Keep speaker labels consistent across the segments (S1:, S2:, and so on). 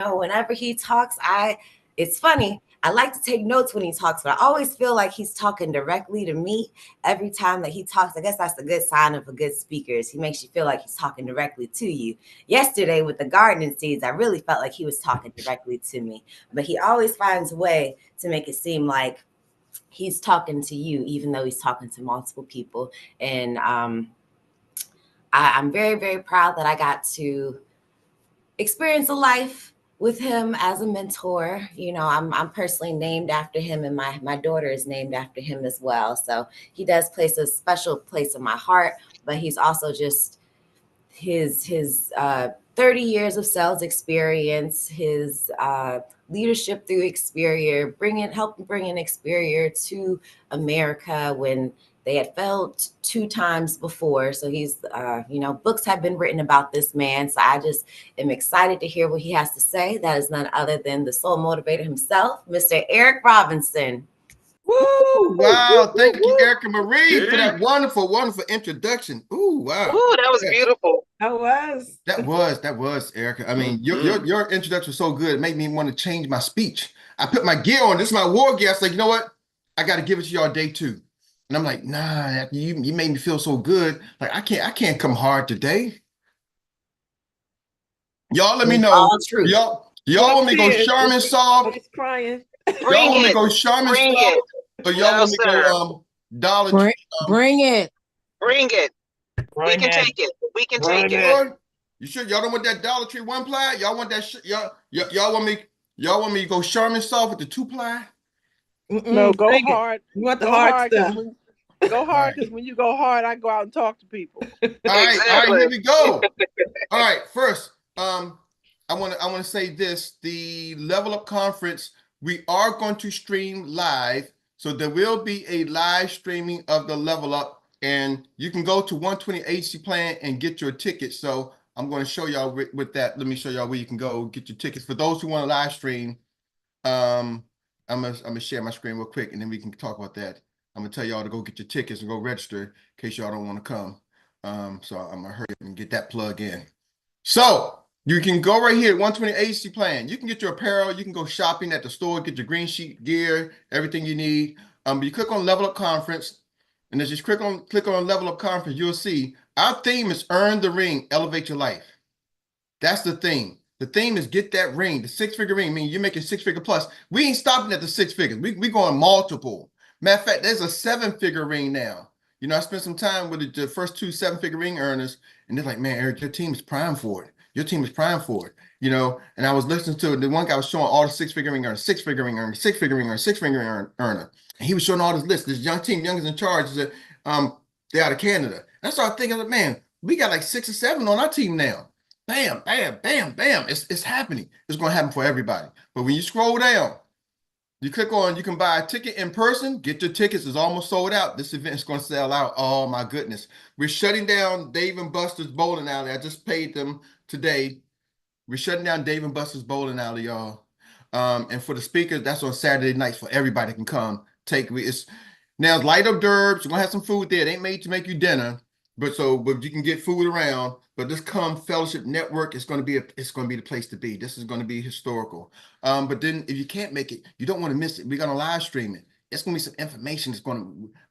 S1: Whenever he talks, it's funny. I like to take notes when he talks, but I always feel like he's talking directly to me every time that he talks. I guess that's a good sign of a good speaker is he makes you feel like he's talking directly to you. Yesterday with the gardening seeds, I really felt like he was talking directly to me, but he always finds a way to make it seem like he's talking to you, even though he's talking to multiple people. And I'm very, very proud that I got to experience a life with him as a mentor. I'm personally named after him, and my daughter is named after him as well. So he does place a special place in my heart, but he's also just his 30 years of sales experience, his leadership through Experior, helping bring in Experior to America when they had failed 2 times before. So books have been written about this man. So I just am excited to hear what he has to say. That is none other than the soul motivator himself, Mr. Erik Robinson.
S2: Woo! Wow. Thank you, Erica Marie, for that wonderful, wonderful introduction. Ooh, wow.
S3: Ooh, that was
S2: Yes.
S3: beautiful.
S2: That was, Erica. I mean, your introduction was so good. It made me want to change my speech. I put my gear on. This is my war gear. I was like, you know what? I got to give it to y'all day 2. And I'm like, nah, you made me feel so good. Like I can't come hard today. Y'all let me know.
S1: All true.
S2: Y'all want me to go Charmin soft?
S4: He's crying.
S2: Y'all want me to go Charmin soft? Or y'all want me to go Dollar Tree?
S5: Bring it.
S3: Bring it. We can take it. We can take it.
S2: You sure y'all don't want that Dollar Tree 1-ply? Y'all want that y'all want me to go Charmin soft with the 2-ply?
S4: No, go hard.
S5: You want the hard stuff.
S4: Go hard, because when you go hard, I go out and talk to people.
S2: All right, here we go. All right, first, I want to say this: the Level Up Conference, we are going to stream live, so there will be a live streaming of the Level Up, and you can go to 120 HC Plan and get your tickets. So I'm going to show y'all with that. Let me show y'all where you can go get your tickets. For those who want to live stream, I'm gonna share my screen real quick, and then we can talk about that. I'm gonna tell y'all to go get your tickets and go register in case y'all don't want to come. So I'm gonna hurry up and get that plug in. So you can go right here, 120 AC Plan. You can get your apparel. You can go shopping at the store, get your green sheet gear, everything you need. You click on Level Up Conference, and as you click on Level Up Conference, you'll see our theme is Earn the Ring, Elevate Your Life. That's the theme. The theme is get that ring, the 6-figure ring. I mean, you're making 6-figure plus. We ain't stopping at the 6 figures. We going multiple. Matter of fact, there's a 7-figure ring now. I spent some time with the first 2 7-figure ring earners, and they're like, man, Erik, your team is primed for it. Your team is primed for it. And I was listening to the one guy was showing all the 6-figure ring earners, 6-figure ring earner, 6-figure ring earner, 6-figure earner. And he was showing all this list. This young team, Youngest in Charge, is they're out of Canada. And I started thinking, man, we got like 6 or 7 on our team now. Bam, bam, bam, bam. It's happening. It's going to happen for everybody. But when you scroll down, you click on, you can buy a ticket in person. Get your tickets. It's almost sold out. This event is going to sell out. Oh, my goodness. We're shutting down Dave and Buster's Bowling Alley. I just paid them today. We're shutting down Dave and Buster's Bowling Alley, y'all. And for the speakers, that's on Saturday nights for everybody can come. Now, it's light hors d'oeuvres. You're going to have some food there. It ain't made to make you dinner. But you can get food around. But this Fellowship Network is going to be the place to be. This is going to be historical. But then if you can't make it, you don't want to miss it. We're going to live stream it. It's going to be some information.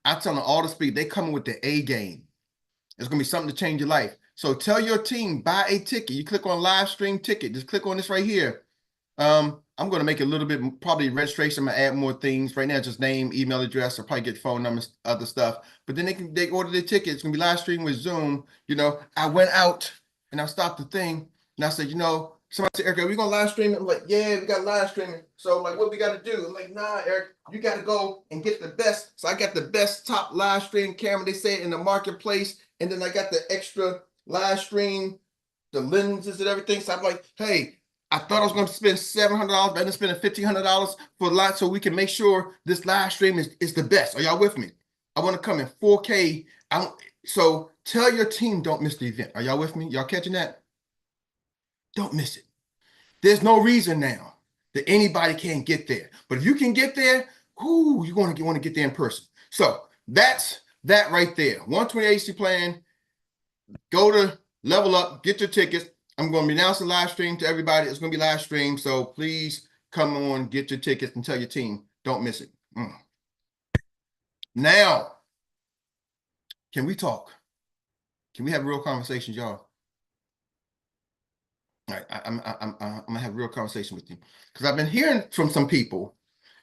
S2: I'm telling all the speakers, they coming with their A game. It's going to be something to change your life. So tell your team, buy a ticket. You click on live stream ticket. Just click on this right here. I'm going to make it a little bit, probably registration. I'm going to add more things. Right now, just name, email address, or probably get phone numbers, other stuff. But then they order their ticket. It's going to be live stream with Zoom. I went out and I stopped the thing. And I said, somebody said, Erik, are we going to live stream it? I'm like, yeah, we got live streaming. So like, what we got to do? I'm like, nah, Erik, you got to go and get the best. So I got the best top live stream camera, they say, in the marketplace. And then I got the extra live stream, the lenses and everything. So I'm like, hey, I thought I was going to spend $700, but I'm spending $1,500 for live, so we can make sure this live stream is the best. Are y'all with me? I want to come in 4K. So tell your team don't miss the event. Are y'all with me? Y'all catching that? Don't miss it. There's no reason now that anybody can't get there. But if you can get there, you want to get there in person. So that's that right there. 120 AC Plan. Go to Level Up, get your tickets. I'm going to announce the live stream to everybody. It's going to be live stream. So please come on, get your tickets, and tell your team. Don't miss it. Now, can we talk? Can we have real conversations, y'all? All right, I'm gonna have a real conversation with you because I've been hearing from some people,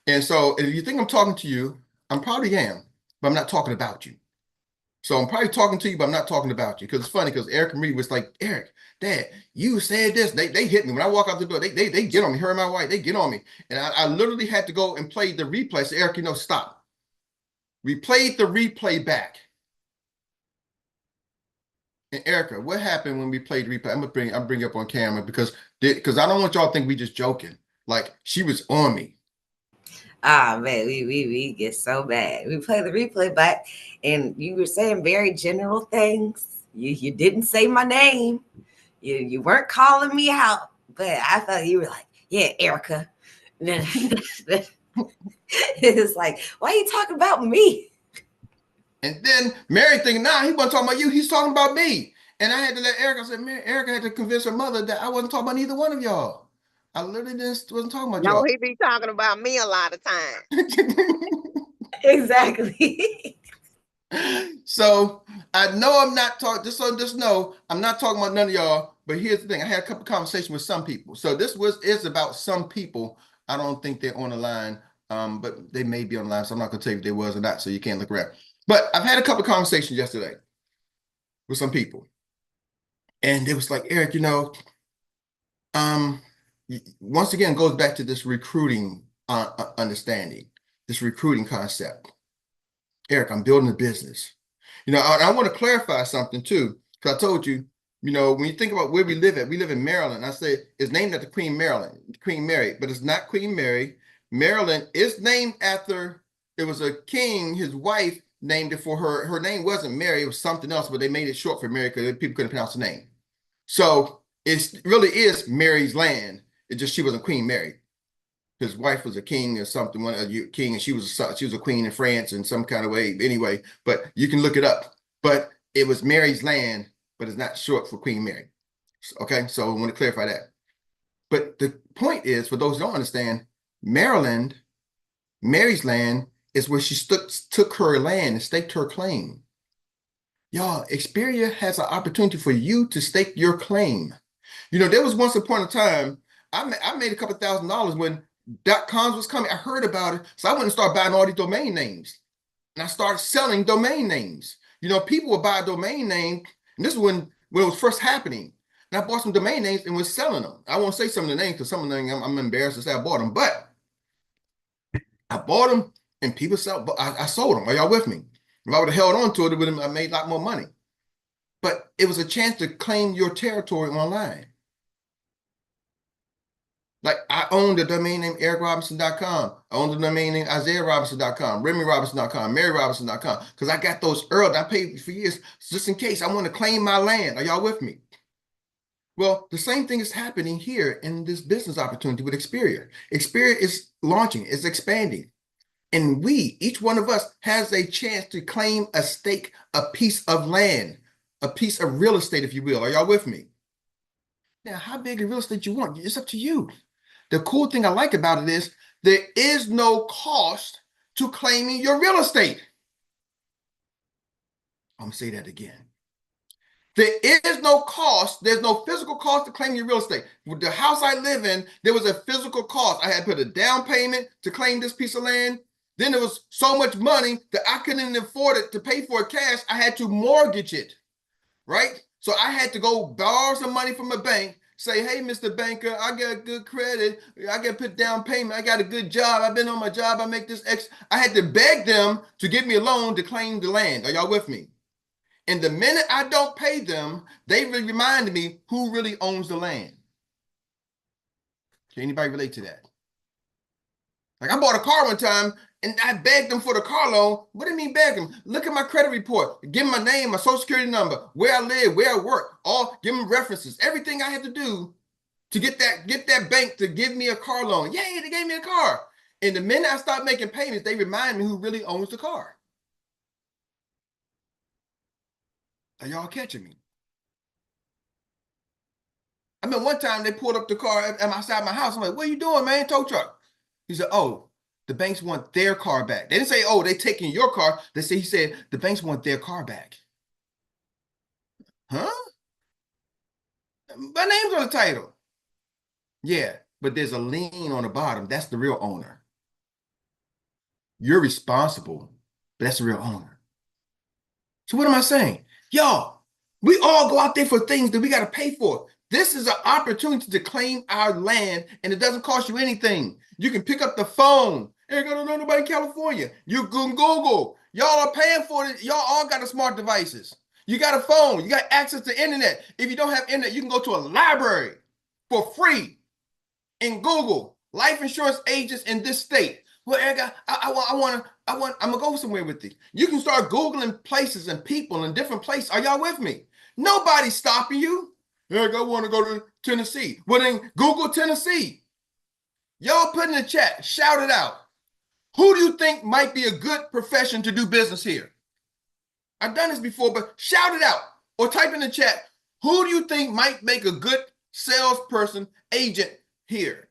S2: and so if you think I'm talking to you, I'm probably am, but I'm not talking about you. So I'm probably talking to you, but I'm not talking about you because it's funny because Eric and Reed was like, Eric, Dad, you said this. They hit me when I walk out the door. They get on me. Her and my wife, they get on me, and I literally had to go and play the replay. So Eric, stop. We played the replay back. And Erica, what happened when we played replay? I'm bring you up on camera because I don't want y'all to think we just joking. Like she was on me.
S1: Ah man, we get so bad. We play the replay back, and you were saying very general things. You didn't say my name. You weren't calling me out, but I thought you were like, yeah, Erica. It's like, why are you talking about me?
S2: And then Mary thinking, nah, he wasn't talking about you. He's talking about me. And I had to let Erica. I said, man, Erica had to convince her mother that I wasn't talking about either one of y'all. I literally wasn't talking about y'all.
S3: No, he be talking about me a lot of times.
S1: Exactly.
S2: So I know I'm not talking. Just know I'm not talking about none of y'all. But here's the thing: I had a couple conversations with some people. So this is about some people. I don't think they're on the line, but they may be on the line. So I'm not gonna tell you if they was or not. So you can't look around. But I've had a couple conversations yesterday with some people, and it was like, Eric, once again goes back to this recruiting understanding, this recruiting concept. Eric, I'm building a business. I want to clarify something too, because I told you, when you think about where we live at, we live in Maryland. I say it's named after Queen Mary, but it's not Queen Mary. Maryland is named after, it was a king, his wife named it for her. Her name wasn't Mary, it was something else, but they made it short for Mary because people couldn't pronounce the name. So it really is Mary's land. It just, she wasn't Queen Mary. His wife was a king or something, king, and she was a queen in France in some kind of way. Anyway, but you can look it up. But it was Mary's land, but it's not short for Queen Mary. Okay, so I want to clarify that. But the point is, for those who don't understand, Maryland, Mary's land, is where she took her land and staked her claim. Y'all, Xperia has an opportunity for you to stake your claim. There was once upon a time, I made a couple $1,000s when .coms was coming. I heard about it. So I went and started buying all these domain names. And I started selling domain names. People would buy a domain name. And this is when it was first happening. And I bought some domain names and was selling them. I won't say some of the names because some of them I'm embarrassed to say I bought them. But I bought them and people sell. But I sold them. Are y'all with me? If I would have held on to it, would have made a lot more money. But it was a chance to claim your territory online. Like I own the domain name EricRobinson.com. I own the domain name IsaiahRobinson.com, RemyRobinson.com, MaryRobinson.com, because I got those early. I paid for years just in case I want to claim my land. Are y'all with me? Well, the same thing is happening here in this business opportunity with Xperia. Xperia is launching, it's expanding. And each one of us has a chance to claim a stake, a piece of land, a piece of real estate, if you will. Are y'all with me? Now, how big of real estate you want? It's up to you. The cool thing I like about it is there is no cost to claiming your real estate. I'm going to say that again. There is no cost. There's no physical cost to claiming your real estate. With the house I live in, there was a physical cost. I had to put a down payment to claim this piece of land. Then there was so much money that I couldn't afford it to pay for it cash. I had to mortgage it, right? So I had to go borrow some money from a bank. Say, hey, Mr. Banker, I got good credit. I got to put down payment. I got a good job. I've been on my job. I make this X. I had to beg them to give me a loan to claim the land. Are y'all with me? And the minute I don't pay them, they remind me who really owns the land. Can anybody relate to that? Like I bought a car one time and I begged them for the car loan. What do you mean beg them? Look at my credit report. Give them my name, my social security number, where I live, where I work. Give them references. Everything I had to do to get that bank to give me a car loan. Yay, they gave me a car. And the minute I start making payments, they remind me who really owns the car. Are y'all catching me? I mean, one time they pulled up the car outside my house. I'm like, what are you doing, man? Tow truck. He said, oh, the banks want their car back. They didn't say, oh, they taking your car. He said, the banks want their car back. Huh? My name's on the title. Yeah, but there's a lien on the bottom. That's the real owner. You're responsible, but that's the real owner. So what am I saying? Y'all, we all go out there for things that we got to pay for. This is an opportunity to claim our land, and it doesn't cost you anything. You can pick up the phone. Erik, I don't know nobody in California. You can Google. Y'all are paying for it. Y'all all got smart devices. You got a phone. You got access to internet. If you don't have internet, you can go to a library for free and Google life insurance agents in this state. Well, Erik, I'm gonna go somewhere with you. You can start Googling places and people in different places. Are y'all with me? Nobody's stopping you. Erik, I want to go to Tennessee. Well, then Google Tennessee. Y'all put in the chat, shout it out. Who do you think might be a good profession to do business here? I've done this before, but shout it out or type in the chat. Who do you think might make a good salesperson, agent here?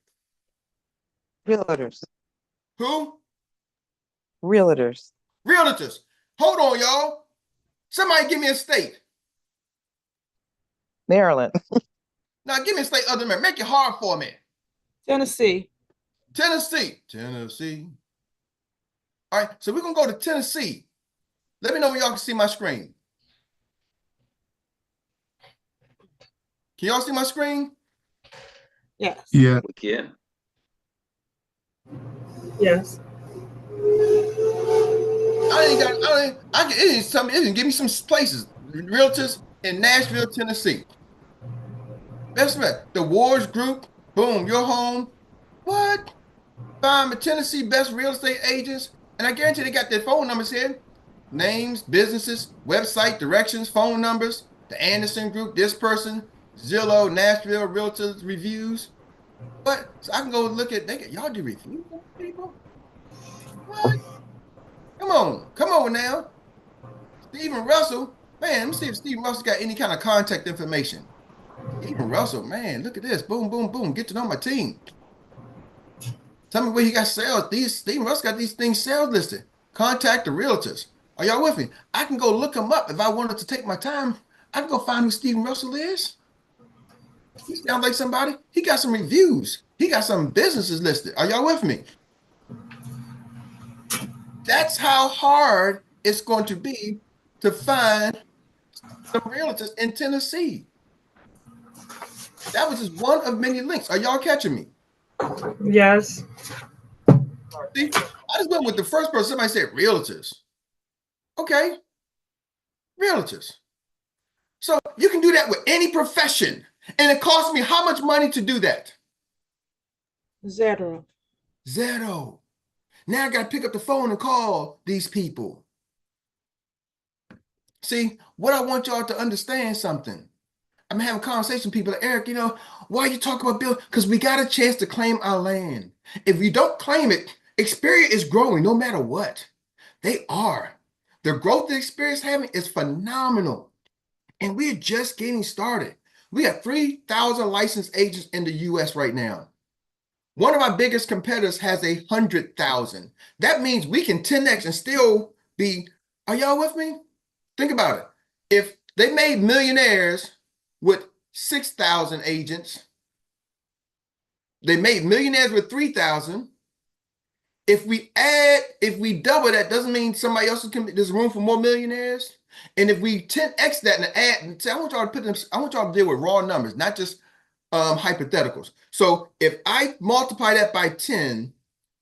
S5: Realtors.
S2: Who?
S5: Realtors.
S2: Realtors. Hold on, y'all. Somebody give me a state.
S5: Maryland.
S2: Now give me a state other than Maryland. Make it hard for me.
S4: Tennessee.
S2: Tennessee. Tennessee. All right, so we're going to go to Tennessee. Let me know when y'all can see my screen. Can y'all see my screen?
S4: Yes.
S6: Yeah.
S3: We can.
S4: Yes.
S2: It didn't give me some places. Realtors in Nashville, Tennessee. That's right. The Wars Group. Boom, your home. What? Find the Tennessee best real estate agents. And I guarantee they got their phone numbers here. Names, businesses, website, directions, phone numbers. The Anderson Group, this person, Zillow, Nashville, Realtors, reviews. What? So I can go look at, y'all do reviews on people? What? Come on now. Stephen Russell, man, let me see if Stephen Russell got any kind of contact information. Stephen Russell, man, look at this. Boom, boom, boom. Get to know my team. Tell me where he got sales. Stephen Russell got these things sales listed. Contact the realtors. Are y'all with me? I can go look him up if I wanted to take my time. I can go find who Stephen Russell is. He sounds like somebody. He got some reviews. He got some businesses listed. Are y'all with me? That's how hard it's going to be to find some realtors in Tennessee. That was just one of many links. Are y'all catching me?
S4: Yes.
S2: See, I just went with the first person. Somebody said realtors. Okay, realtors. So you can do that with any profession. And it costs me how much money to do that?
S4: Zero.
S2: Zero. Now I got to pick up the phone and call these people. See, what I want y'all to understand something. I'm having conversation with people like, Erik, why are you talking about Bill? Because we got a chance to claim our land. If we don't claim it, Experience is growing no matter what. They are. The growth that Experience having is phenomenal. And we're just getting started. We have 3,000 licensed agents in the US right now. One of our biggest competitors has 100,000. That means we can 10x and still be, are y'all with me? Think about it. If they made millionaires with 6,000 agents, they made millionaires with 3,000. If we double that, doesn't mean somebody else there's room for more millionaires. And if we 10x that and add, I want y'all to deal with raw numbers, not just hypotheticals. So if I multiply that by 10,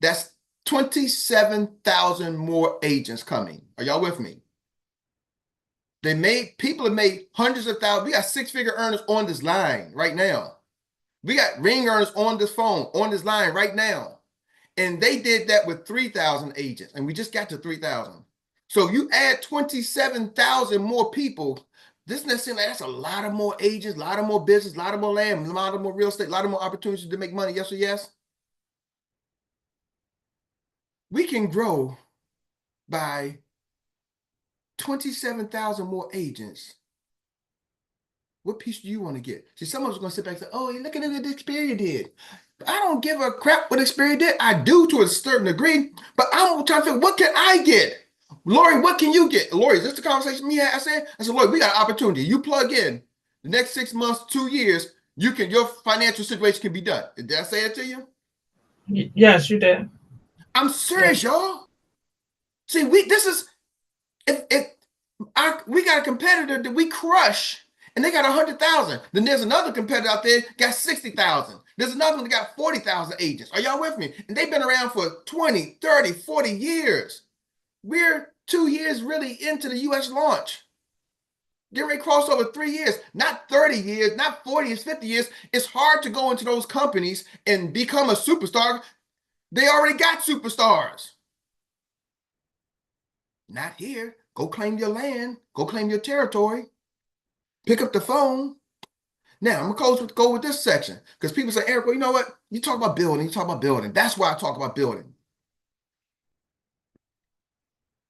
S2: that's 27,000 more agents coming. Are y'all with me? People have made hundreds of thousands. We got six-figure earners on this line right now. We got ring earners on this phone, on this line right now. And they did that with 3,000 agents. And we just got to 3,000. So you add 27,000 more people. This doesn't seem like that's a lot of more agents, a lot of more business, a lot of more land, a lot of more real estate, a lot of more opportunities to make money. Yes or yes? We can grow by 27,000 more agents What piece do you want to get? See, someone's going to sit back and say, oh, you're looking at what Xperia did. I don't give a crap what Xperia did. I do to a certain degree, but I'm trying to figure, what can I get? Lori, what can you get? Lori, is this the conversation me had? I said, Lori, we got an opportunity. You plug in the next 6 months, 2 years, your financial situation can be done. Did I say it to you?
S6: Yes, you did.
S2: I'm serious, y'all. See, we got a competitor that we crush, and they got 100,000. Then there's another competitor out there got 60,000. There's another one that got 40,000 agents. Are y'all with me? And they've been around for 20, 30, 40 years. We're 2 years really into the U.S. launch. Get ready to cross over 3 years, not 30 years, not 40 years, 50 years. It's hard to go into those companies and become a superstar. They already got superstars. Not here. Go claim your land. Go claim your territory. Pick up the phone. Now, I'm going to go with this section because people say, Erik, well, you know what? You talk about building. You talk about building. That's why I talk about building.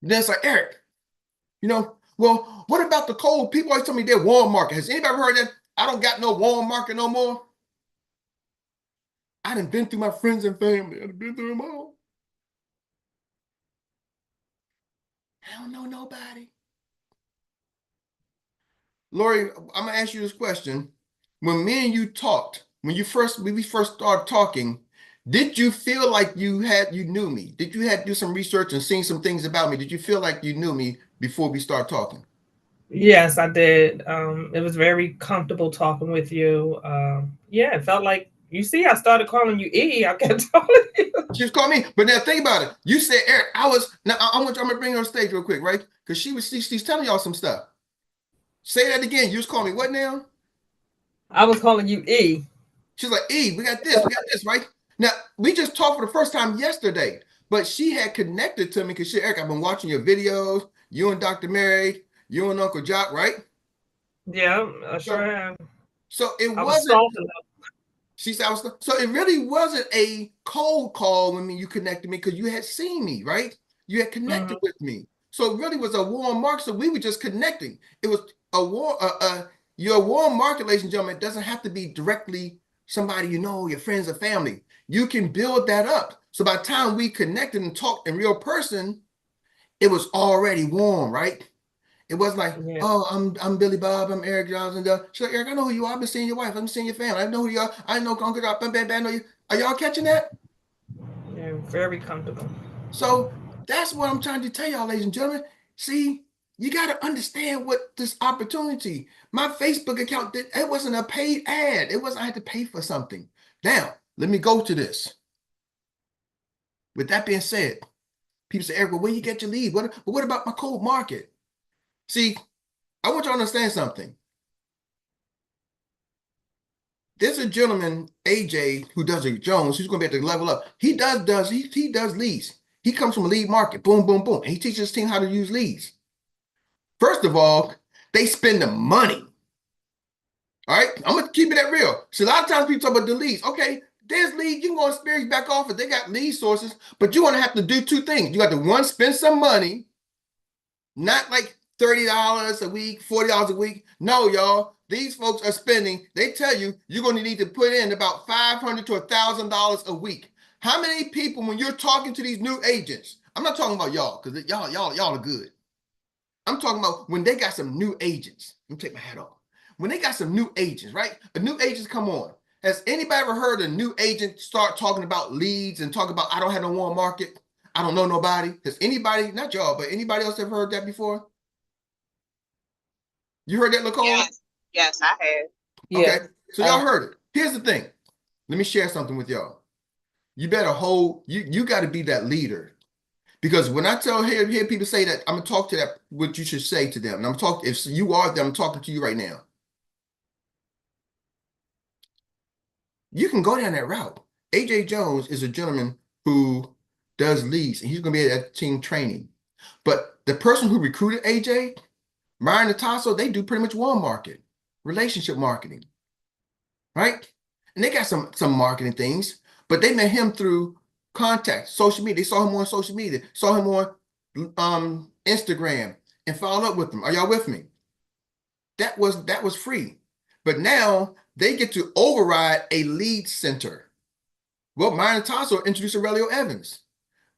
S2: Then it's like, Erik, well, what about the cold? People always tell me they're warm market. Has anybody heard that? I don't got no warm market no more. I done been through my friends and family. I done been through them all. I don't know nobody. Lori, I'm gonna ask you this question. When me and you talked, when we first started talking, did you feel like you knew me? Did you have to do some research and seen some things about me? Did you feel like you knew me before we started talking?
S6: Yes, I did. It was very comfortable talking with you. Yeah, it felt like, you see, I started calling you E. I kept calling you.
S2: She was calling me, but now think about it. You said, Erik, I'm gonna bring her on stage real quick, right? Because she's telling y'all some stuff. Say that again. You was calling me what now?
S6: I was calling you E.
S2: She's like, E, we got this, right? Now, we just talked for the first time yesterday, but she had connected to me because she, Erik, I've been watching your videos, you and Dr. Mary, you and Uncle Jock, right?
S6: Yeah, I sure have.
S2: So it
S6: I was
S2: wasn't,
S6: soft enough.
S2: she said, so it really wasn't a cold call when you connected me because you had seen me, right? You had connected with me. So it really was a warm market. So we were just connecting. It was a your warm market, ladies and gentlemen, doesn't have to be directly somebody you know, your friends or family. You can build that up. So by the time we connected and talked in real person, it was already warm, right? It wasn't like, oh, I'm Billy Bob, I'm Erik Johnson. She's like, Erik, I know who you are. I've been seeing your wife. I've been seeing your family. I know who you are. I know Uncle Jock. I know you. Are y'all catching that?
S6: Yeah, very comfortable.
S2: So that's what I'm trying to tell y'all, ladies and gentlemen. See, you got to understand what this opportunity. My Facebook account, it wasn't a paid ad. It wasn't, I had to pay for something. Now, let me go to this. With that being said, people say, Erik, well, where you get your lead? What about my cold market? See, I want you to understand something. There's a gentleman, AJ, who does it, Jones, who's going to be at the level up. He does leads. He comes from a lead market, boom, boom, boom. And he teaches his team how to use leads. First of all, they spend the money. All right, I'm going to keep it that real. So a lot of times people talk about the leads. Okay, there's leads. You can go on Experience back office. They got lead sources, but you're going to have to do two things. You got to, one, spend some money, not like $30 a week, $40 a week. No, y'all. These folks are spending, they tell you, you're going to need to put in about $500 to $1,000 a week. How many people, when you're talking to these new agents, I'm not talking about y'all, because y'all are good. I'm talking about when they got some new agents. Let me take my hat off. When they got some new agents, right? The new agents come on. Has anybody ever heard a new agent start talking about leads and talk about, I don't have no warm market? I don't know nobody. Has anybody, not y'all, but anybody else ever heard that before? You heard that, Nicole?
S3: Yes, I have.
S2: Okay, so y'all heard it. Here's the thing. Let me share something with y'all. You better you got to be that leader. Because when I hear people say that, I'm going to talk to that, what you should say to them. And I'm talking, if you are them, I'm talking to you right now. You can go down that route. AJ Jones is a gentleman who does leads, and he's going to be at team training. But the person who recruited AJ, Ryan and Tasso, they do pretty much warm market, relationship marketing, right? And they got some marketing things, but they met him through contact, social media. They saw him on social media, saw him on Instagram, and followed up with him. Are y'all with me? That was free. But now they get to override a lead center. Well, Myron Tasso introduced Aurelio Evans.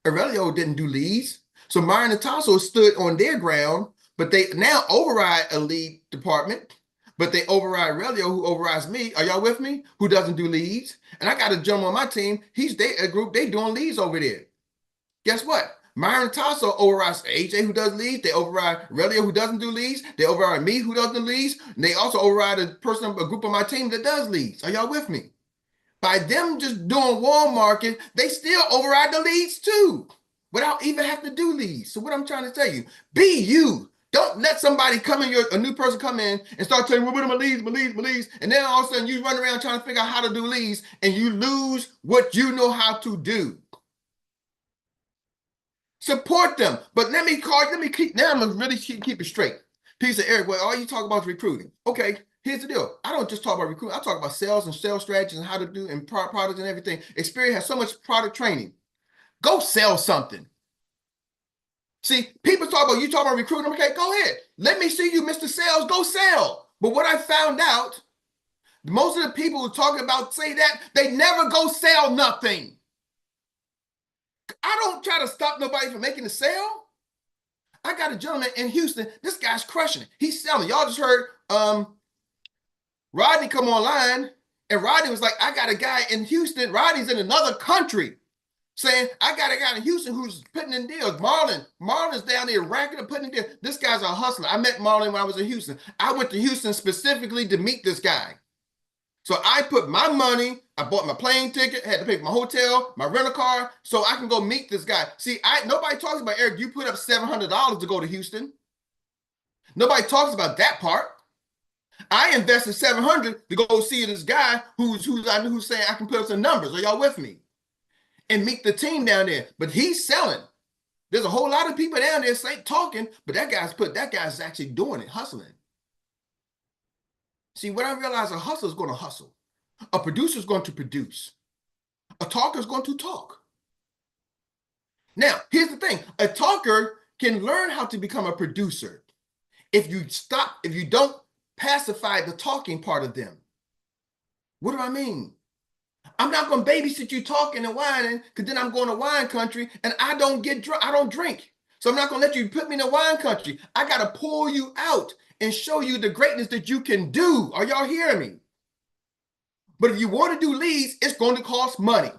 S2: Aurelio didn't do leads. So Myron and Tasso stood on their ground, but they now override a lead department, but they override Aurelio, who overrides me. Are y'all with me? Who doesn't do leads? And I got a gentleman on my team. A group, they doing leads over there. Guess what? Myron Tasso overrides AJ, who does leads. They override Aurelio, who doesn't do leads. They override me, who doesn't do leads. And they also override a group on my team that does leads. Are y'all with me? By them just doing warm market, they still override the leads too, without even having to do leads. So what I'm trying to tell you, be you. Don't let somebody come in, a new person come in and start telling you, what are my leads, and then all of a sudden you run around trying to figure out how to do leads and you lose what you know how to do. Support them. But now I'm gonna really keep it straight. People say, Eric, well, all you talk about is recruiting. Okay, here's the deal. I don't just talk about recruiting. I talk about sales and sales strategies and how to do and products and everything. Experience has so much product training. Go sell something. See, people talk about, you talk about recruiting. Okay, go ahead. Let me see you, Mr. Sales. Go sell. But what I found out, most of the people who talk about say that, they never go sell nothing. I don't try to stop nobody from making a sale. I got a gentleman in Houston. This guy's crushing it. He's selling. Y'all just heard Rodney come online, and Rodney was like, I got a guy in Houston. Rodney's in another country saying, I got a guy in Houston who's putting in deals. Marlon's down there racking up, putting in deals. This guy's a hustler. I met Marlon when I was in Houston. I went to Houston specifically to meet this guy. So I put my money, I bought my plane ticket, had to pay for my hotel, my rental car, so I can go meet this guy. See, nobody talks about, Eric, you put up $700 to go to Houston. Nobody talks about that part. I invested $700 to go see this guy who's saying I can put up some numbers. Are y'all with me? And meet the team down there. But he's selling. There's a whole lot of people down there talking, but that guy's actually doing it, hustling. See, what I realized, a hustler is going to hustle. A producer is going to produce. A talker is going to talk. Now, here's the thing. A talker can learn how to become a producer if you don't pacify the talking part of them. What do I mean? I'm not going to babysit you talking and whining, because then I'm going to wine country and I don't get drunk. I don't drink. So I'm not going to let you put me in the wine country. I got to pull you out and show you the greatness that you can do. Are y'all hearing me? But if you want to do leads, it's going to cost money.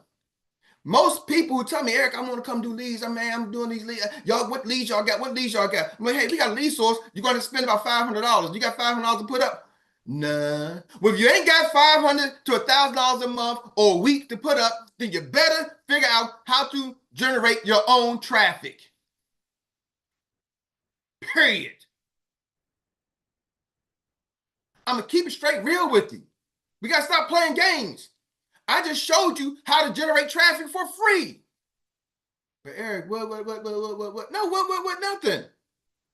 S2: Most people who tell me, Eric, I want to come do leads. I'm doing these leads. Y'all, what leads y'all got? What leads y'all got? I'm like, hey, we got a lead source. You're going to spend about $500. You got $500 to put up? Nah. Well, if you ain't got $500 to $1,000 a month or a week to put up, then you better figure out how to generate your own traffic. Period. I'm going to keep it straight real with you. We got to stop playing games. I just showed you how to generate traffic for free. But Eric, what? No, what, nothing.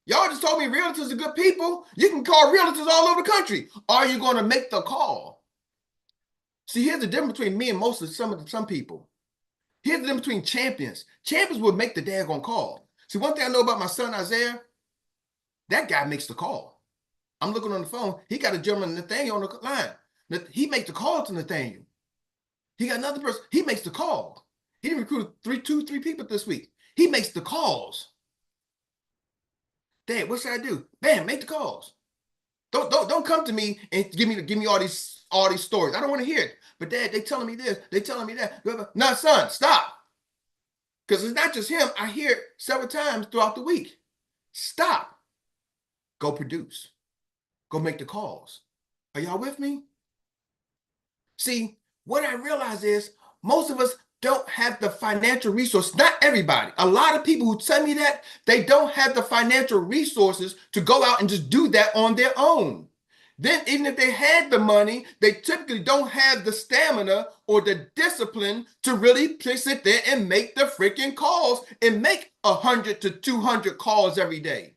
S2: Y'all just told me realtors are good people. You can call realtors all over the country. Are you going to make the call? See, here's the difference between me and some people. Here's the difference between champions. Champions will make the daggone call. See, one thing I know about my son, Isaiah, that guy makes the call. I'm looking on the phone. He got a gentleman, Nathaniel, on the line. He makes the call to Nathaniel. He got another person. He makes the call. He didn't recruit three people this week. He makes the calls. Dad, what should I do? Bam, make the calls. Don't come to me and give me all these stories. I don't want to hear it. But Dad, they telling me this, they telling me that. No, son, stop. Because it's not just him. I hear it several times throughout the week. Stop. Go produce. Go make the calls. Are y'all with me? See, what I realize is most of us don't have the financial resources. Not everybody. A lot of people who tell me that, they don't have the financial resources to go out and just do that on their own. Then even if they had the money, they typically don't have the stamina or the discipline to really sit there and make the freaking calls and make 100 to 200 calls every day.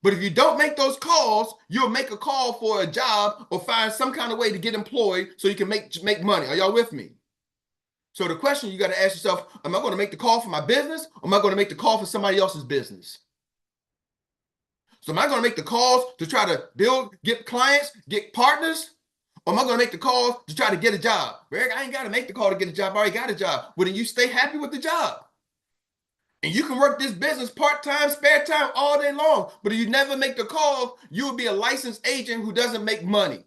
S2: But if you don't make those calls, you'll make a call for a job or find some kind of way to get employed so you can make money. Are y'all with me? So the question you got to ask yourself, am I going to make the call for my business or am I going to make the call for somebody else's business? So am I going to make the calls to try to get clients, get partners? Or am I going to make the call to try to get a job? Erik, I ain't got to make the call to get a job. I already got a job. Well, then you stay happy with the job. And you can work this business part-time, spare time all day long. But if you never make the call, you will be a licensed agent who doesn't make money.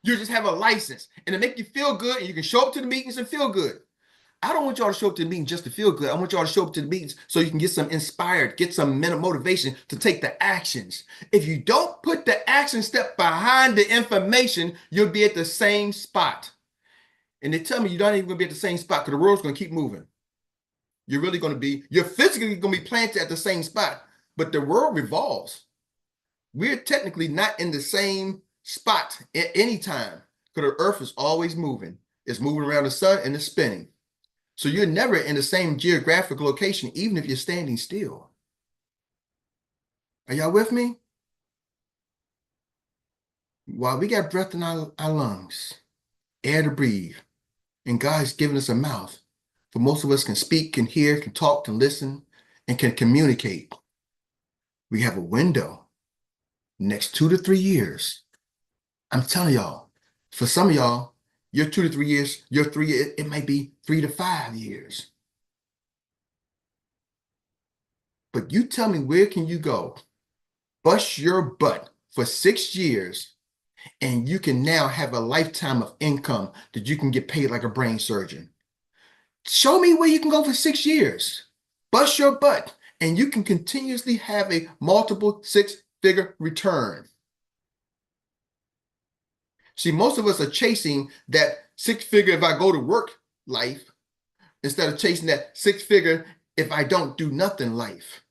S2: You just have a license and it make you feel good and you can show up to the meetings and feel good. I don't want y'all to show up to the meeting just to feel good. I want y'all to show up to the meetings so you can get some inspired, get some mental motivation to take the actions. If you don't put the action step behind the information, you'll be at the same spot. And they tell me you're not even going to be at the same spot because the world's going to keep moving. You're physically going to be planted at the same spot, but the world revolves. We're technically not in the same spot at any time because the earth is always moving. It's moving around the sun and it's spinning. So you're never in the same geographic location, even if you're standing still. Are y'all with me? While we got breath in our lungs, air to breathe, and God's given us a mouth, for most of us can speak, can hear, can talk, can listen, and can communicate. We have a window next 2 to 3 years. I'm telling y'all, for some of y'all, your 2 to 3 years, it might be 3 to 5 years. But you tell me, where can you go, bust your butt for 6 years, and you can now have a lifetime of income that you can get paid like a brain surgeon? Show me where you can go for 6 years, bust your butt, and you can continuously have a multiple 6-figure return. See, most of us are chasing that 6-figure if I go to work life instead of chasing that 6-figure if I don't do nothing life.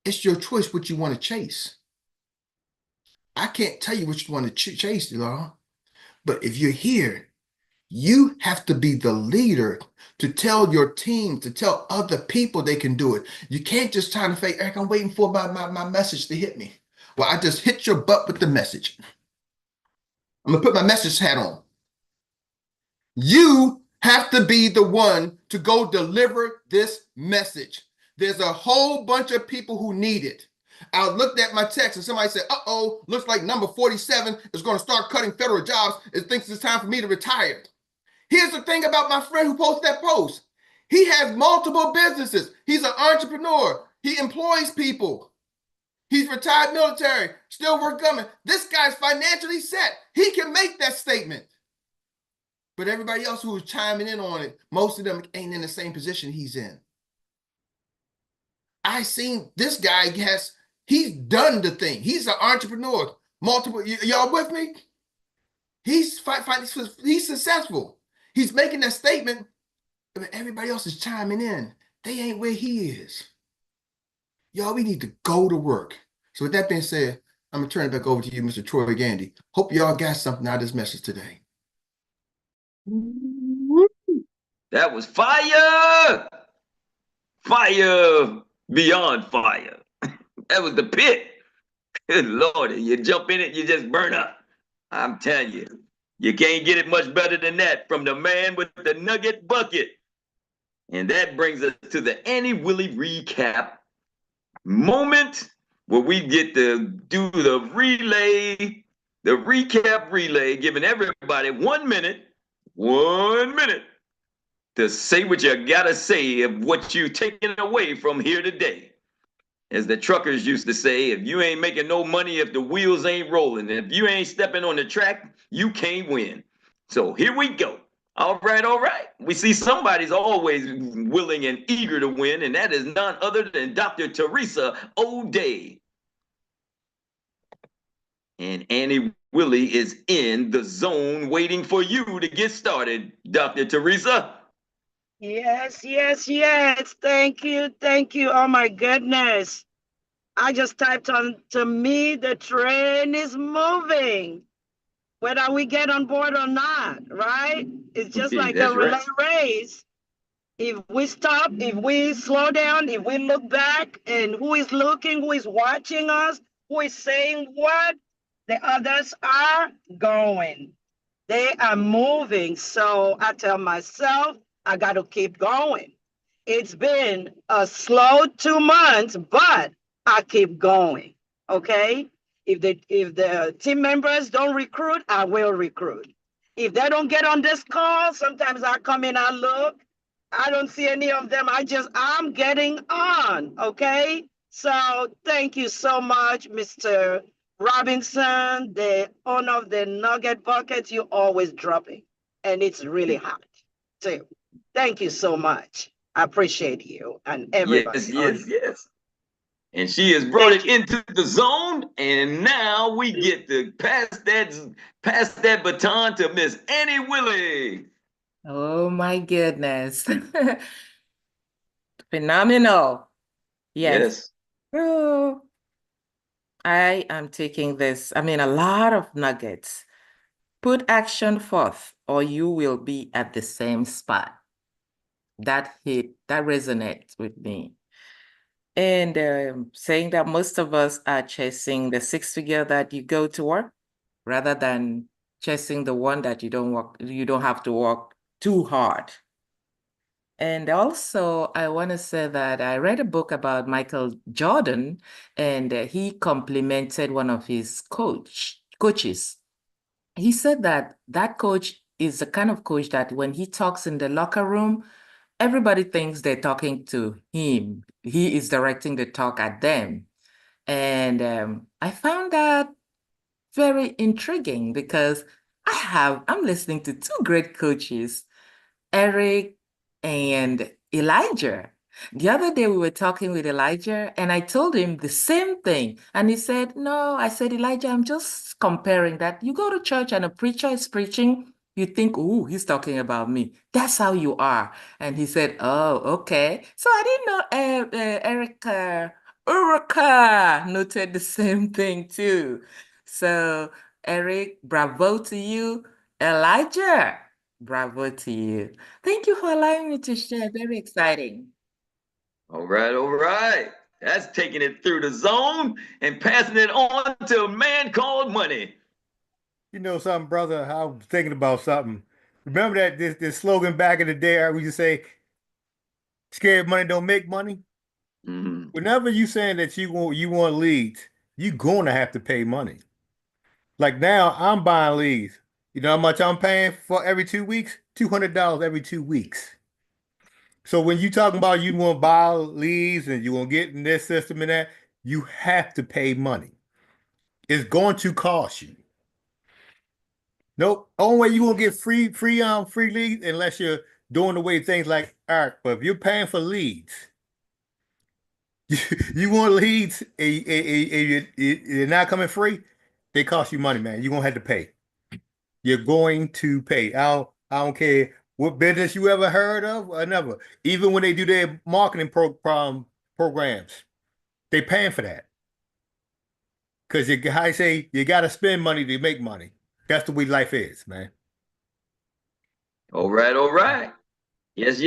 S2: It's your choice what you want to chase. I can't tell you what you want to chase, y'all. But if you're here, you have to be the leader to tell your team, to tell other people they can do it. You can't just try to say, Erik, I'm waiting for my message to hit me. Well, I just hit your butt with the message. I'm going to put my message hat on. You have to be the one to go deliver this message. There's a whole bunch of people who need it. I looked at my text and somebody said, uh-oh, looks like number 47 is going to start cutting federal jobs. It thinks it's time for me to retire. Here's the thing about my friend who posted that post. He has multiple businesses. He's an entrepreneur. He employs people. He's retired military, still work government. This guy's financially set. He can make that statement. But everybody else who is chiming in on it, most of them ain't in the same position he's in. I seen this guy he's done the thing. He's an entrepreneur. Multiple, y'all with me? He's successful. He's making that statement, but everybody else is chiming in. They ain't where he is. Y'all, we need to go to work. So with that being said, I'm going to turn it back over to you, Mr. Troy Gandy. Hope y'all got something out of this message today.
S7: That was fire! Fire beyond fire. That was the pit. Good Lord, you jump in it, you just burn up. I'm telling you, you can't get it much better than that from the man with the nugget bucket. And that brings us to the Annie Willie recap moment where we get to do the recap relay, giving everybody 1 minute to say what you gotta say of what you taking away from here today. As the truckers used to say, if you ain't making no money, if the wheels ain't rolling, if you ain't stepping on the track, you can't win. So here we go. All right. We see somebody's always willing and eager to win, and that is none other than Dr. Teresa O'Day. And Annie Willie is in the zone waiting for you to get started, Dr. Teresa.
S3: Yes. Thank you. Oh my goodness. I just typed on, to me, the train is moving, whether we get on board or not, right? It's just like a relay race. If we stop, if we slow down, if we look back, and who is looking, who is watching us, who is saying what, the others are going. They are moving. So I tell myself, I got to keep going. It's been a slow 2 months, but I keep going. Okay? If the team members don't recruit, I will recruit. If they don't get on this call, sometimes I come in, I look, I don't see any of them. I'm getting on. Okay? So thank you so much, Mr. Robinson, the owner of the Nugget Bucket. You always dropping, and it's really hot too. Thank you so much. I appreciate you and everybody.
S7: Yes. And she has brought it into the zone, and now we get to pass that baton to Miss Annie Willie.
S8: Oh my goodness. Phenomenal. Yes. Oh, I am taking this. I mean, a lot of nuggets. Put action forth, or you will be at the same spot. That resonates with me. And saying that most of us are chasing the six-figure that you go to work rather than chasing the one that you don't have to work too hard. And also, I want to say that I read a book about Michael Jordan, and he complimented one of his coaches. He said that coach is the kind of coach that when he talks in the locker room, everybody thinks they're talking to him. He is directing the talk at them. And I found that very intriguing because I'm listening to two great coaches, Erik and Elijah. The other day we were talking with Elijah and I told him the same thing. And he said, no, I said, Elijah, I'm just comparing that. You go to church and a preacher is preaching, you think, oh, he's talking about me. That's how you are. And he said, oh, okay. So I didn't know Erica noted the same thing too. So Erik, bravo to you. Elijah, bravo to you. Thank you for allowing me to share. Very exciting.
S7: All right. That's taking it through the zone and passing it on to a man called Money.
S9: You know something, brother? I was thinking about something. Remember that this slogan back in the day, we used to say, "Scared money don't make money."
S7: Mm-hmm.
S9: Whenever you saying that you want leads, you're gonna have to pay money. Like now, I'm buying leads. You know how much I'm paying for every 2 weeks? $200 every 2 weeks. So when you talking about you want to buy leads and you want to get in this system and that, you have to pay money. It's going to cost you. Nope. Only way you won't get free leads unless you're doing the way things like art. But if you're paying for leads, you want leads and you're not coming free, they cost you money, man. You're gonna have to pay. You're going to pay. I don't care what business you ever heard of or never. Even when they do their marketing programs, they paying for that. Because I say you gotta spend money to make money. That's the way life is, man.
S7: All right. Yes.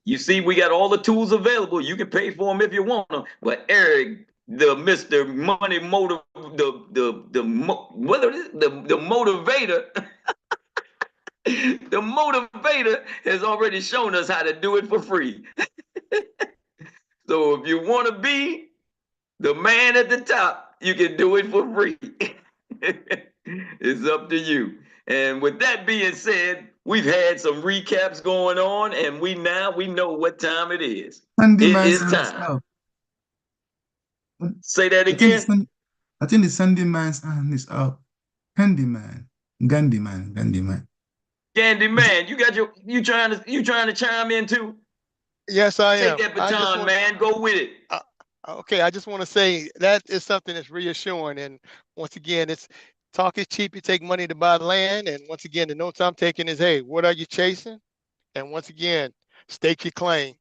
S7: You see, we got all the tools available. You can pay for them if you want them. But Erik, the Mr. Money Motive, the motivator, the motivator has already shown us how to do it for free. So if you want to be the man at the top, you can do it for free. It's up to you. And with that being said, we've had some recaps going on, and we know what time it is. It is time. Say that again.
S10: I think the Sunday man's hand is up. Handyman. Gandhi man.
S7: Candy man, you trying to chime in too?
S11: Yes, I am.
S7: Take that baton, man. Go with it.
S11: Okay, I just want to say that is something that's reassuring. And once again, it's talk is cheap. You take money to buy land. And once again, the notes I'm taking is, hey, what are you chasing? And once again, stake your claim.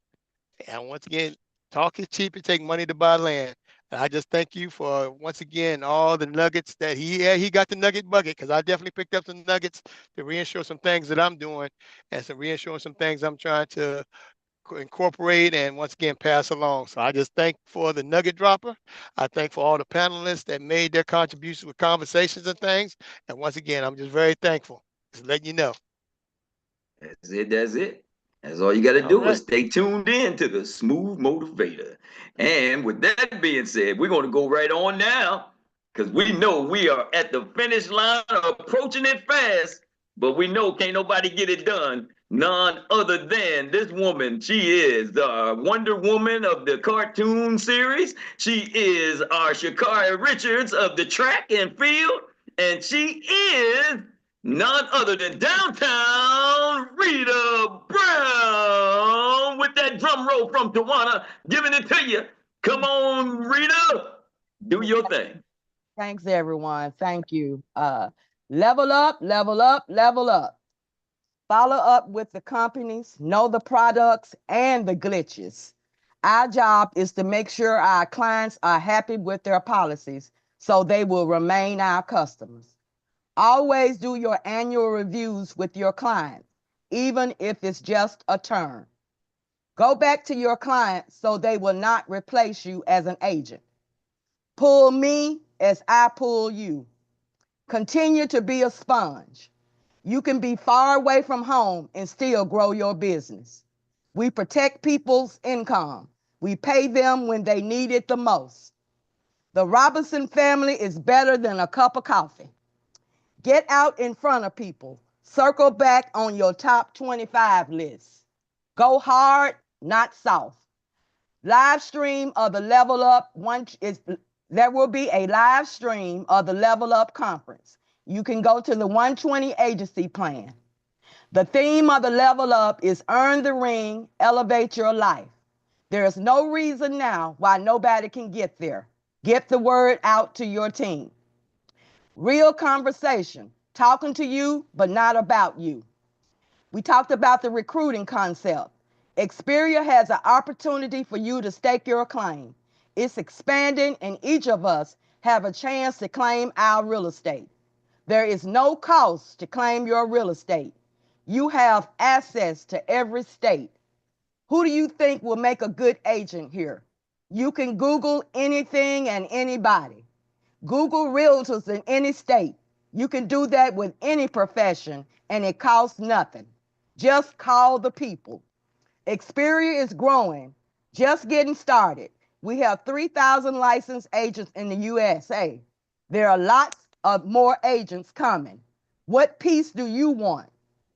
S11: And once again, talk is cheap. You take money to buy land. And I just thank you for, once again, all the nuggets that he got the nugget bucket, because I definitely picked up some nuggets to reinsure some things that I'm doing and some reassuring some things I'm trying to incorporate and once again pass along. So I just thank for the nugget dropper. I thank for all the panelists that made their contributions with conversations and things. And once again, I'm just very thankful. Just letting you know.
S7: That's it. That's all you got to
S3: All
S7: do
S3: right.
S7: is stay tuned in to the Smooth Motivator. And with that being said, we're going to go right on now because we know we are at the finish line, approaching it fast, but we know can't nobody get it done. None other than this woman. She is the Wonder Woman of the cartoon series. She is our Shakari Richards of the track and field. And she is none other than downtown Rita Brown with that drum roll from Tawana, giving it to you. Come on, Rita, do your thing.
S12: Thanks, everyone. Thank you. Level up, level up, level up. Follow up with the companies, know the products and the glitches. Our job is to make sure our clients are happy with their policies so they will remain our customers. Always do your annual reviews with your clients, even if it's just a term. Go back to your clients so they will not replace you as an agent. Pull me as I pull you. Continue to be a sponge. You can be far away from home and still grow your business. We protect people's income. We pay them when they need it the most. The Robinson family is better than a cup of coffee. Get out in front of people. Circle back on your top 25 list. Go hard, not soft. Live stream of the Level Up there will be a live stream of the Level Up conference. You can go to the 120 agency plan. The theme of the Level Up is earn the ring, elevate your life. There is no reason now why nobody can get there. Get the word out to your team. Real conversation, talking to you, but not about you. We talked about the recruiting concept. Xperia has an opportunity for you to stake your claim. It's expanding and each of us have a chance to claim our real estate. There is no cost to claim your real estate. You have access to every state. Who do you think will make a good agent here? You can Google anything and anybody. Google realtors in any state. You can do that with any profession and it costs nothing. Just call the people. Xperia is growing, just getting started. We have 3,000 licensed agents in the USA. There are lots of more agents coming. What piece do you want?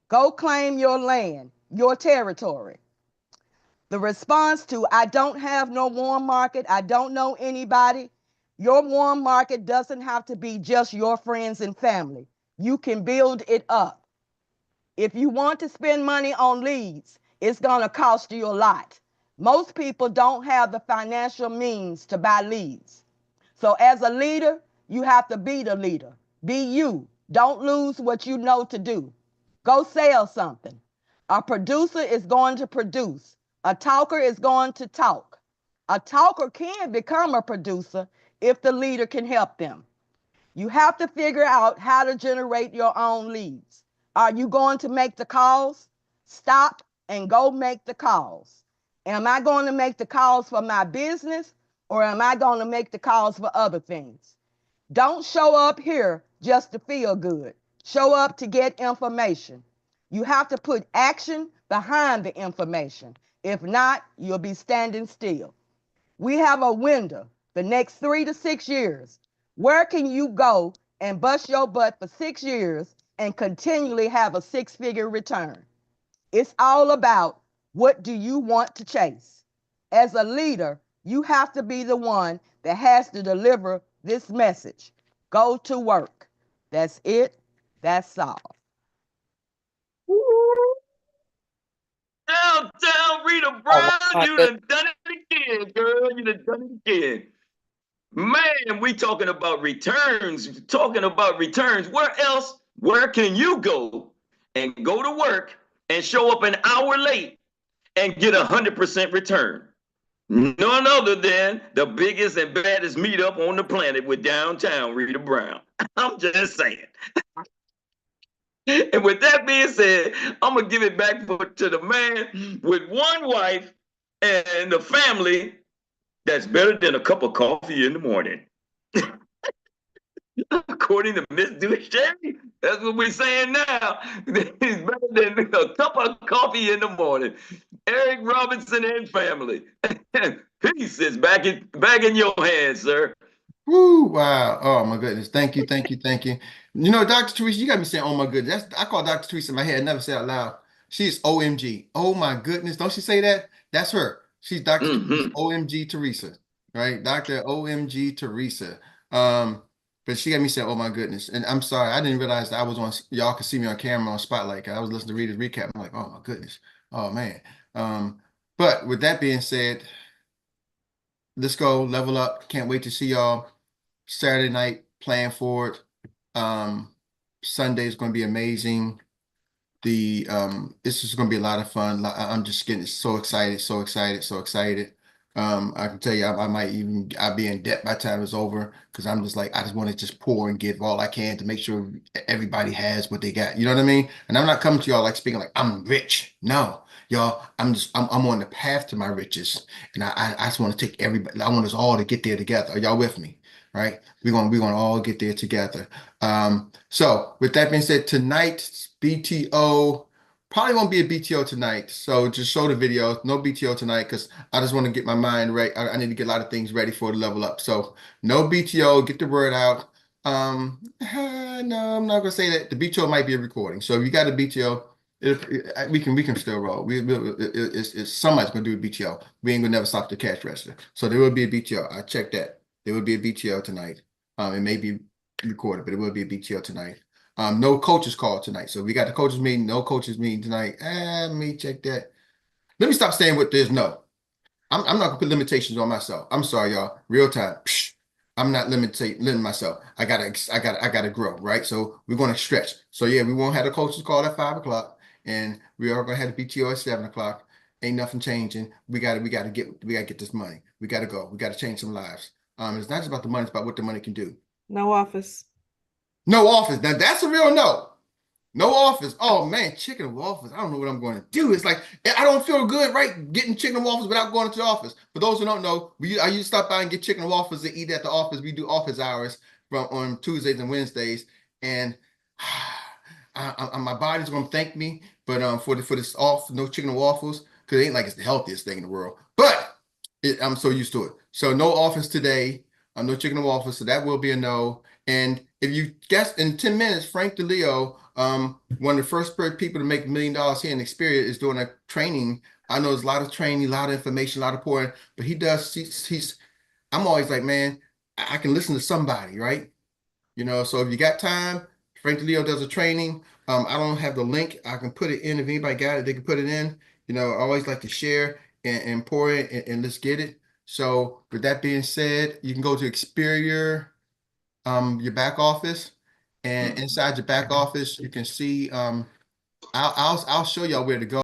S12: Go claim your land, your territory. The response to, I don't have no warm market, I don't know anybody. Your warm market doesn't have to be just your friends and family. You can build it up. If you want to spend money on leads, it's gonna cost you a lot. Most people don't have the financial means to buy leads. So as a leader, you have to be the leader. Be you. Don't lose what you know to do. Go sell something. A producer is going to produce. A talker is going to talk. A talker can become a producer if the leader can help them. You have to figure out how to generate your own leads. Are you going to make the calls? Stop and go make the calls. Am I going to make the calls for my business or am I going to make the calls for other things? Don't show up here just to feel good. Show up to get information. You have to put action behind the information. If not, you'll be standing still. We have a window, the next 3 to 6 years. Where can you go and bust your butt for 6 years and continually have a 6-figure return? It's all about what do you want to chase. As a leader, you have to be the one that has to deliver this message. Go to work. That's it. That's all.
S7: Downtown Rita Brown, you done it again, girl. You done it again. Man, we talking about returns. Talking about returns. Where else? Where can you go and go to work and show up an hour late and get 100% return? None other than the biggest and baddest meetup on the planet with downtown Rita Brown. I'm just saying. And with that being said, I'm gonna give it back to the man with one wife and the family that's better than a cup of coffee in the morning. According to Miss Duche, that's what we're saying now. He's better than a cup of coffee in the morning. Erik Robinson and family. Peace is back in your hands, sir.
S2: Woo, wow. Oh my goodness. Thank you, thank you, thank you. You know, Dr. Teresa, you got me saying, oh my goodness. I call Dr. Teresa in my head, I never say it out loud. She's OMG. Oh my goodness. Don't she say that? That's her. She's Dr. Teresa, OMG Teresa, right? Dr. OMG Teresa. But she got me saying, oh my goodness. And I'm sorry, I didn't realize that I was on, y'all could see me on camera on Spotlight. I was listening to Rita's recap. I'm like, oh my goodness. Oh man. But with that being said, let's go level up. Can't wait to see y'all Saturday night. Plan for it. Sunday is going to be amazing. This is going to be a lot of fun. I'm just getting so excited, so excited, so excited. I can tell you, I'll be in debt by the time it's over because I'm just like, I just want to just pour and give all I can to make sure everybody has what they got. You know what I mean? And I'm not coming to y'all like speaking like I'm rich. No, y'all, I'm on the path to my riches, and I just want to take everybody. I want us all to get there together. Are y'all with me? Right? We're gonna all get there together. So with that being said, tonight's BTO. Probably won't be a BTO tonight, so just show the video. No BTO tonight because I just want to get my mind right. I need to get a lot of things ready for the level up. So no BTO, get the word out. No, I'm not gonna say that. The BTO might be a recording. So if you got a BTO, we can still roll. It's somebody's gonna do a BTO. We ain't gonna never stop the cash register. So there will be a BTO. I checked that. There will be a BTO tonight. It may be recorded, but it will be a BTO tonight. No coaches call tonight. So we got the coaches meeting, no coaches meeting tonight. Let me check that. Let me stop saying what there's no. I'm not gonna put limitations on myself. I'm sorry, y'all. Real time. I'm not limiting myself. I gotta grow, right? So we're gonna stretch. So yeah, we won't have the coaches call at 5 o'clock, and we are gonna have the BTO at 7 o'clock. Ain't nothing changing. We gotta get this money. We gotta go. We gotta change some lives. It's not just about the money, it's about what the money can do.
S4: No office.
S2: No office. Now that's a real no. No office. Oh man, chicken and waffles. I don't know what I'm going to do. It's like I don't feel good, right? Getting chicken and waffles without going to the office. For those who don't know, I used to stop by and get chicken and waffles to eat at the office. We do office hours on Tuesdays and Wednesdays, and my body's going to thank me. But for this off, no chicken and waffles, because it ain't like it's the healthiest thing in the world. But I'm so used to it. So no office today. No chicken and waffles. So that will be a no. And if you guess in 10 minutes, Frank DeLeo, one of the first people to make $1 million here in Xperia is doing a training. I know there's a lot of training, a lot of information, a lot of pouring, but he does, I'm always like, man, I can listen to somebody, right? You know, so if you got time, Frank DeLeo does a training. I don't have the link. I can put it in. If anybody got it, they can put it in. You know, I always like to share and pour it and let's get it. So with that being said, you can go to Xperia, your back office, and inside your back office, you can see, I'll show y'all where to go.